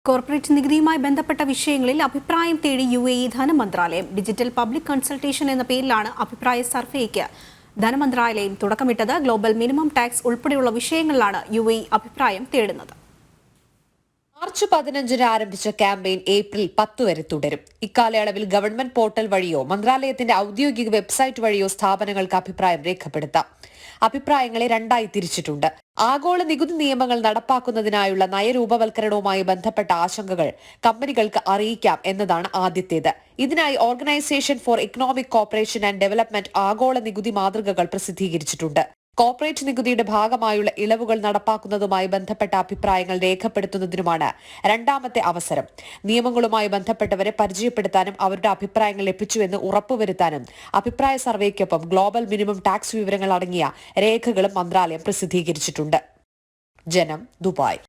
Corporate നികുതിയുമായി ബന്ധപ്പെട്ട വിഷയങ്ങളിൽ അഭിപ്രായം തേടി UAE ധനമന്ത്രാലയം ഡിജിറ്റൽ പബ്ലിക് കൺസൾട്ടേഷൻ എന്ന പേരിലാണ് അഭിപ്രായ സർവേക്ക് ധനമന്ത്രാലയം തുടക്കമിട്ടത്. ഗ്ലോബൽ മിനിമം ടാക്സ് ഉൾപ്പെടെയുള്ള വിഷയങ്ങളിലാണ് UAE അഭിപ്രായം തേടുന്നത്. മാർച്ച് 15-ന് ആരംഭിച്ച ക്യാമ്പയിൻ ഏപ്രിൽ 10 വരെ തുടരും. ഇക്കാലയളവിൽ ഗവൺമെന്റ് പോർട്ടൽ വഴിയോ മന്ത്രാലയത്തിന്റെ ഔദ്യോഗിക വെബ്സൈറ്റ് വഴിയോ സ്ഥാപനങ്ങൾക്ക് അഭിപ്രായം രേഖപ്പെടുത്താം. അഭിപ്രായങ്ങളെ രണ്ടായി തിരിച്ചിട്ടുണ്ട്. ആഗോള നികുതി നിയമങ്ങൾ നടപ്പാക്കുന്നതിനായുള്ള നയരൂപവൽക്കരണവുമായി ബന്ധപ്പെട്ട ആശങ്കകൾ കമ്പനികൾക്ക് അറിയിക്കാം എന്നതാണ് ആദ്യത്തേത്. ഇതിനായി organisation for economic corporation and development ആഗോള നികുതി മാതൃകകൾ പ്രസിദ്ധീകരിച്ചിട്ടുണ്ട്. കോർപ്പറേറ്റ് നികുതിയുടെ ഭാഗമായുള്ള ഇളവുകൾ നടപ്പാക്കുന്നതുമായി ബന്ധപ്പെട്ട അഭിപ്രായങ്ങൾ രേഖപ്പെടുത്തുന്നതിനുമാണ് രണ്ടാമത്തെ അവസരം. നിയമങ്ങളുമായി ബന്ധപ്പെട്ടവരെ പരിചയപ്പെടുത്താനും അവരുടെ അഭിപ്രായങ്ങൾ ലഭിച്ചുവെന്ന് ഉറപ്പുവരുത്താനും അഭിപ്രായ സർവേക്കൊപ്പം ഗ്ലോബൽ മിനിമം ടാക്സ് വിവരങ്ങൾ അടങ്ങിയ രേഖകളും മന്ത്രാലയം പ്രസിദ്ധീകരിച്ചിട്ടുണ്ട്. ജനം, ദുബായ്.